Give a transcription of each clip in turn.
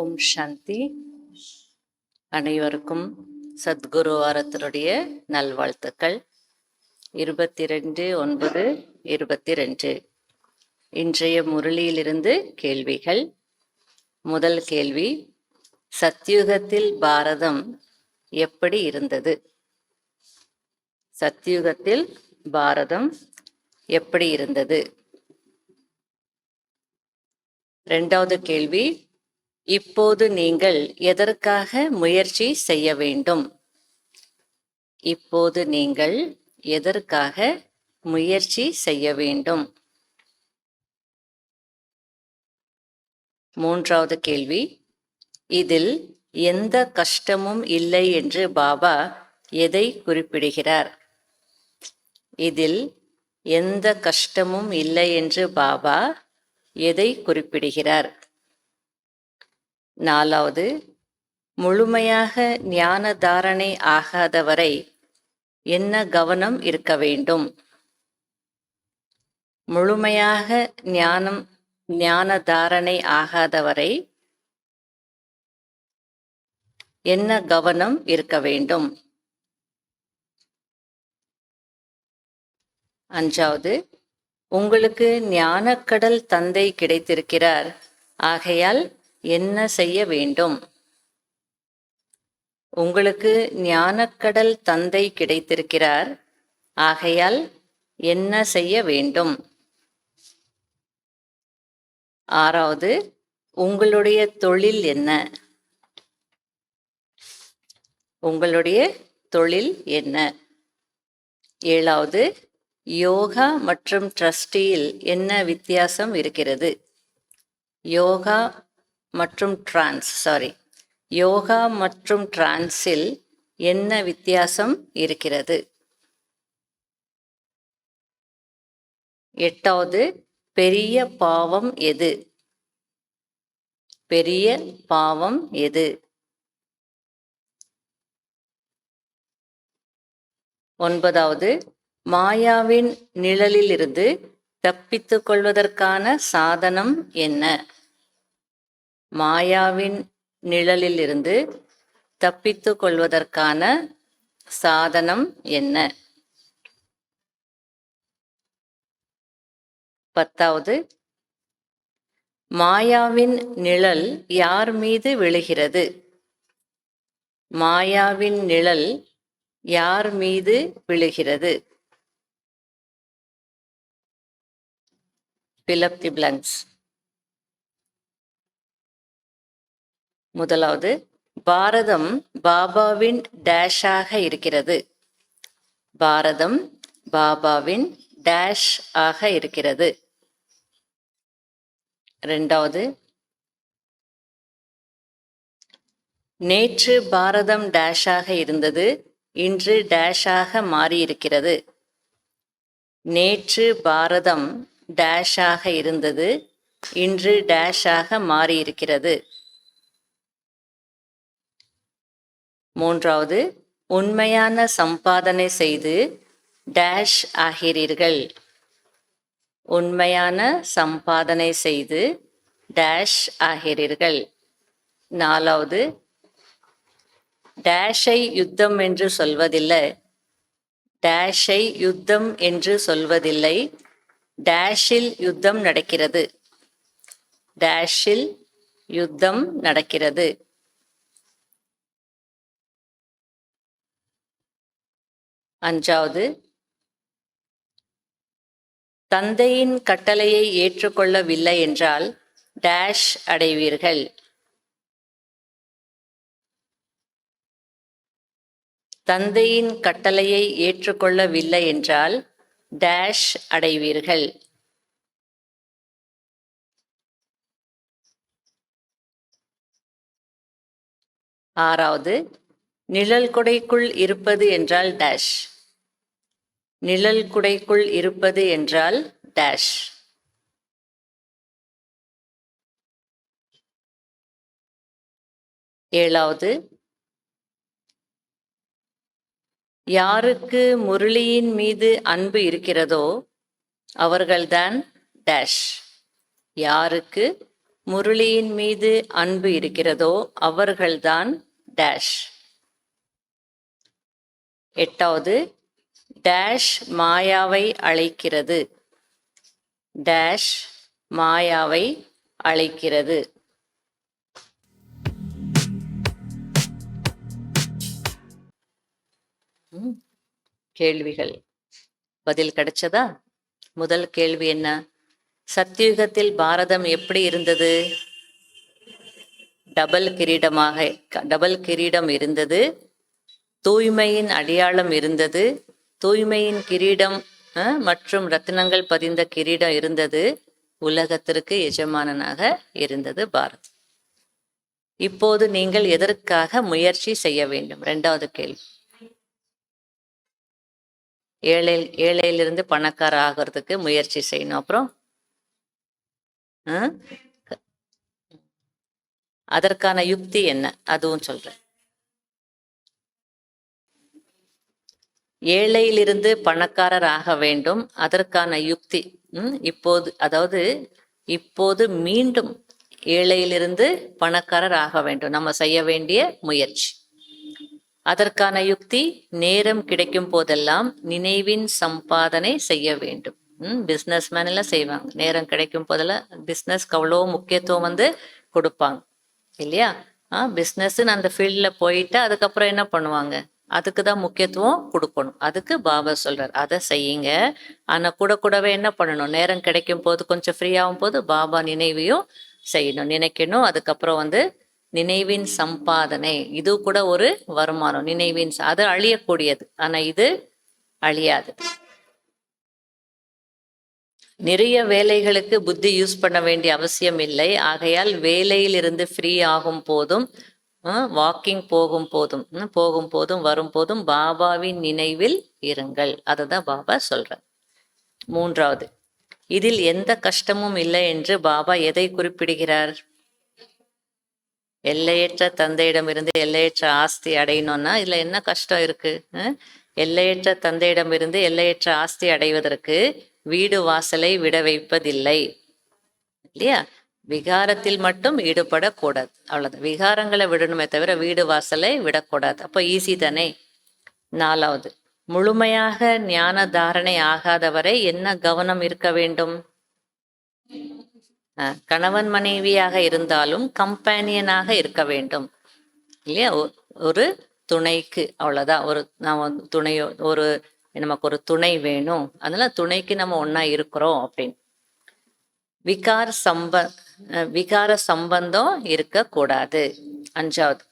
ஓம் சாந்தி. அனைவருக்கும் சத்குரு வாரத்தினுடைய நல்வாழ்த்துக்கள். 22/9/22 இன்றைய முரளியிலிருந்து கேள்விகள். முதல் கேள்வி, சத்யுகத்தில் பாரதம் எப்படி இருந்தது? சத்யுகத்தில் பாரதம் எப்படி இருந்தது? இரண்டாவது கேள்வி, இப்போது நீங்கள் எதற்காக முயற்சி செய்ய வேண்டும்? இப்போது நீங்கள் எதற்காக முயற்சி செய்ய வேண்டும்? மூன்றாவது கேள்வி, இதில் எந்த கஷ்டமும் இல்லை என்று பாபா எதை குறிப்பிடுகிறார்? இதில் எந்த கஷ்டமும் இல்லை என்று பாபா எதை குறிப்பிடுகிறார்? நாலாவது, முழுமையாக ஞான தாரணை ஆகாதவரை என்ன கவனம் இருக்க வேண்டும்? முழுமையாக ஞான தாரணை ஆகாதவரை என்ன கவனம் இருக்க வேண்டும்? அஞ்சாவது, உங்களுக்கு ஞானக்கடல் தந்தை கிடைத்திருக்கிறார், ஆகையால் என்ன செய்ய வேண்டும்? உங்களுக்கு ஞானக்கடல் தந்தை கிடைத்திருக்கிறார், ஆகையால் என்ன செய்ய வேண்டும்? ஆறாவது, உங்களுடைய தொழில் என்ன? உங்களுடைய தொழில் என்ன? ஏழாவது, யோகா மற்றும் ட்ரஸ்டியில் என்ன வித்தியாசம் இருக்கிறது? யோகா மற்றும் டிரான்ஸில் என்ன வித்தியாசம் இருக்கிறது? எட்டாவது, பெரிய பாவம் எது? பெரிய பாவம் எது? ஒன்பதாவது, மாயாவின் நிழலிலிருந்து தப்பித்துக் கொள்வதற்கான சாதனம் என்ன? மாயாவின் நிழலிலிருந்து தப்பித்துக் கொள்வதற்கான சாதனம் என்ன? பத்தாவது, மாயாவின் நிழல் யார் மீது விழுகிறது? மாயாவின் நிழல் யார் மீது விழுகிறது? Fill up the blanks. முதலாவது, பாரதம் பாபாவின் டேஷாக இருக்கிறது. பாரதம் பாபாவின் டேஷ் ஆக இருக்கிறது. இரண்டாவது, நேற்று பாரதம் டேஷாக இருந்தது, இன்று டேஷாக மாறியிருக்கிறது. நேற்று பாரதம் டேஷாக இருந்தது, இன்று டேஷாக மாறியிருக்கிறது. மூன்றாவது, உண்மையான சம்பாதனை செய்து டேஷ் ஆகிறீர்கள். உண்மையான சம்பாதனை செய்து டேஷ் ஆகிறீர்கள். நாலாவது, டேஷை யுத்தம் என்று சொல்வதில்லை. டேஷை யுத்தம் என்று சொல்வதில்லை, டேஷில் யுத்தம் நடக்கிறது. டேஷில் யுத்தம் நடக்கிறது. அஞ்சாவது, தந்தையின் கட்டளையை ஏற்றுக்கொள்ளவில்லை என்றால் டேஷ் அடைவீர்கள். தந்தையின் கட்டளையை ஏற்றுக்கொள்ளவில்லை என்றால் டேஷ் அடைவீர்கள். ஆறாவது, நிழல் குடைக்குள் இருப்பது என்றால் டேஷ். நிழல் குடைக்குள் இருப்பது என்றால் டேஷ். ஏழாவது, யாருக்கு முரளியின் மீது அன்பு இருக்கிறதோ அவர்கள்தான் டேஷ். யாருக்கு முரளியின் மீது அன்பு இருக்கிறதோ அவர்கள்தான் டேஷ். எட்டாவது, டேஷ் மாயாவை அழைக்கிறது. டேஷ் மாயாவை அழைக்கிறது. கேள்விகள் பதில் கிடைச்சதா? முதல் கேள்வி என்ன? சத்தியுகத்தில் பாரதம் எப்படி இருந்தது? டபுள் கிரீடம் இருந்தது. தூய்மையின் அடையாளம் இருந்தது. தூய்மையின் கிரீடம் மற்றும் ரத்தினங்கள் பதிந்த கிரீடம் இருந்தது. உலகத்திற்கு எஜமானனாக இருந்தது பாரத். இப்போது நீங்கள் எதற்காக முயற்சி செய்ய வேண்டும்? இரண்டாவது கேள்வி. ஏழையிலிருந்து பணக்கார ஆகிறதுக்கு முயற்சி செய்யணும். அப்புறம் அதற்கான யுக்தி என்ன? அதுவும் சொல்றேன். ஏழையிலிருந்து பணக்காரர் ஆக வேண்டும், அதற்கான யுக்தி. இப்போது மீண்டும் ஏழையிலிருந்து பணக்காரர் ஆக வேண்டும், நம்ம செய்ய வேண்டிய முயற்சி. அதற்கான யுக்தி, நேரம் கிடைக்கும் போதெல்லாம் நினைவின் சம்பாதனை செய்ய வேண்டும். பிஸ்னஸ் மேன் எல்லாம் செய்வாங்க, நேரம் கிடைக்கும் போதெல்லாம் பிஸ்னஸ்க்கு அவ்வளோ முக்கியத்துவம் கொடுப்பாங்க இல்லையா? பிஸ்னஸ்ன்னு அந்த ஃபீல்டில் போயிட்டு அதுக்கப்புறம் என்ன பண்ணுவாங்க? அதுக்கு தான் முக்கியத்துவம் கொடுக்கணும். அதுக்கு பாபா சொல்றார், அதை செய்யுங்க. ஆனால் கூடவே என்ன பண்ணணும்? நேரம் கிடைக்கும் போது, கொஞ்சம் ஃப்ரீயாகும் போது பாபா நினைவையும் செய்யணும், நினைக்கணும். அதுக்கப்புறம் நினைவின் சம்பாதனை, இது கூட ஒரு வருமானம். நினைவின் அது அழியக்கூடியது, ஆனால் இது அழியாது. நிறைய வேலைகளுக்கு புத்தி யூஸ் பண்ண வேண்டிய அவசியம் இல்லை. ஆகையால் வேலையில் இருந்து ஃப்ரீ ஆகும் போதும், வாக்கிங் போகும் போதும் வரும்போதும் பாபாவின் நினைவில் இருங்கள். அதை தான் பாபா சொல்றார். மூன்றாவது, இதில் எந்த கஷ்டமும் இல்லை என்று பாபா எதை குறிப்பிடுகிறார்? எல்லையற்ற தந்தையிடமிருந்து எல்லையற்ற ஆஸ்தி அடையணும்னா இதுல என்ன கஷ்டம் இருக்கு? எல்லையற்ற தந்தையிடமிருந்து எல்லையற்ற ஆஸ்தி அடைவதற்கு வீடு வாசலை விட வைப்பதில்லை இல்லையா? விகாரத்தில் மட்டும் ஈடுபடக்கூடாது, அவ்வளவுதான். விகாரங்களை விடணுமே தவிர வீடு வாசலை விடக்கூடாது. அப்போ ஈஸி தானே. நாலாவது, முழுமையாக ஞான தாரணை ஆகாதவரை என்ன கவனம் இருக்க வேண்டும்? கணவன் மனைவியாக இருந்தாலும் கம்பேனியனாக இருக்க வேண்டும் இல்லையா? ஒரு துணைக்கு, அவ்வளோதான். நமக்கு ஒரு துணை வேணும், அதனால துணைக்கு நம்ம ஒன்னா இருக்கிறோம் அப்படின்னு. விகார சம்பந்தம் இருக்கக்கூடாது. அஞ்சாவது,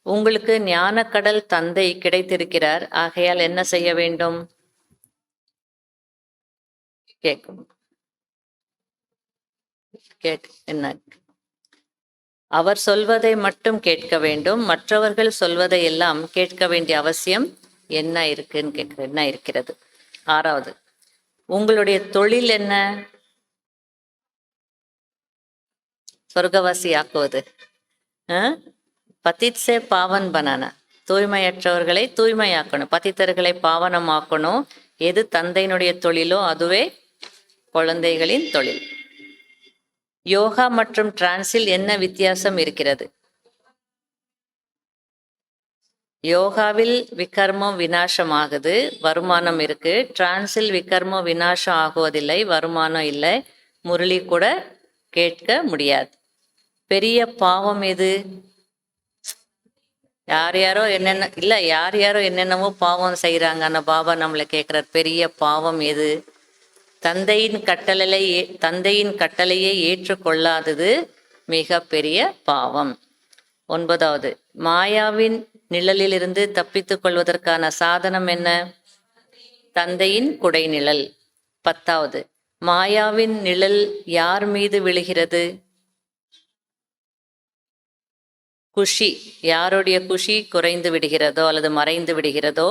உங்களுக்கு ஞானக்கடல் தந்தை கிடைத்திருக்கிறார், ஆகையால் என்ன செய்ய வேண்டும்? என்ன? அவர் சொல்வதை மட்டும் கேட்க வேண்டும், மற்றவர்கள் சொல்வதை எல்லாம் கேட்க வேண்டிய அவசியம் என்ன இருக்கிறது? ஆறாவது, உங்களுடைய தொழில் என்ன? சொர்க்கவாசி ஆக்குவது. பதித் சே பாவன் பனானா, தூய்மையற்றவர்களை தூய்மையாக்கணும், பதித்தர்களை பாவனமாக்கணும். எது தந்தையினுடைய தொழிலோ அதுவே குழந்தைகளின் தொழில். யோகா மற்றும் டிரான்ஸில் என்ன வித்தியாசம் இருக்கிறது? யோகாவில் விகர்மம் விநாசம் ஆகுது, வருமானம் இருக்கு. டிரான்ஸில் விகர்மம் விநாசம் ஆகுவதில்லை, வருமானம் இல்லை, முரளி கூட கேட்க முடியாது. பெரிய பாவம் எது? யார் யாரோ என்னென்னவோ பாவம் செய்யறாங்க, ஆனா பாபா நம்மளை கேட்கிறார், பெரிய பாவம் எது? தந்தையின் கட்டளையை ஏற்றுக்கொள்ளாதது மிக பெரிய பாவம். ஒன்பதாவது, மாயாவின் நிழலிலிருந்து தப்பித்துக் கொள்வதற்கான சாதனம் என்ன? தந்தையின் குடை நிழல். பத்தாவது, மாயாவின் நிழல் யார் மீது விழுகிறது? குஷி, யாருடைய குஷி குறைந்து விடுகிறதோ அல்லது மறைந்து விடுகிறதோ,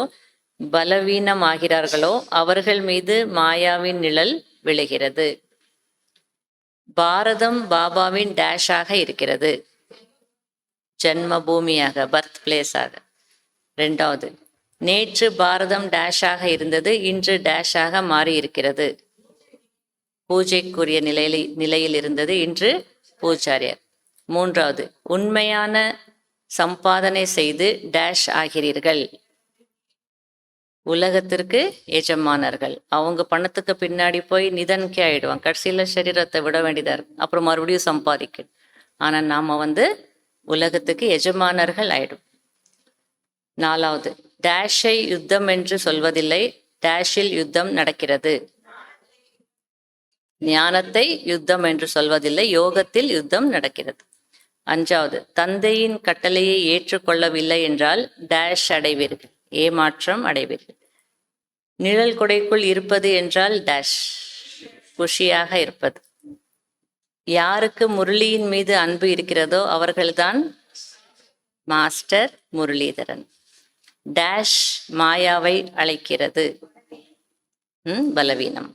பலவீனமாகிறார்களோ அவர்கள் மீது மாயாவின் நிழல் விழுகிறது. பாரதம் பாபாவின் டேஷாக இருக்கிறது, ஜென்ம பூமியாக, பர்த் பிளேஸாக. ரெண்டாவது, நேற்று பாரதம் டேஷாக இருந்தது, இன்று டேஷாக மாறி இருக்கிறது. பூஜைக்குரிய நிலையில் இருந்தது, இன்று பூஜாரியர். மூன்றாவது, உண்மையான சம்பாதனை செய்து டேஷ் ஆகிறீர்கள். உலகத்திற்கு எஜமானர்கள். அவங்க பணத்துக்கு பின்னாடி போய் நிதன்கே ஆயிடுவாங்க. கடைசியில் சரீரத்தை விட வேண்டியதா இருக்கு. அப்புறம் மறுபடியும் சம்பாதிக்கணும். ஆனால் நாம் உலகத்துக்கு எஜமானர்கள் ஆயிடும். நாலாவது, டேஷை யுத்தம் என்று சொல்வதில்லை, டேஷில் யுத்தம் நடக்கிறது. ஞானத்தை யுத்தம் என்று சொல்வதில்லை, யோகத்தில் யுத்தம் நடக்கிறது. அஞ்சாவது, தந்தையின் கட்டளையை ஏற்றுக்கொள்ளவில்லை என்றால் டேஷ் அடைவீர்கள், ஏமாற்றம் அடைவீர்கள். நிழல் கொடைக்குள் இருப்பது என்றால் டேஷ், குஷியாக இருப்பது. யாருக்கு முரளியின் மீது அன்பு இருக்கிறதோ அவர்கள்தான் மாஸ்டர் முரளிதரன். டேஷ் மாயாவை அழைக்கிறது, பலவீனம்.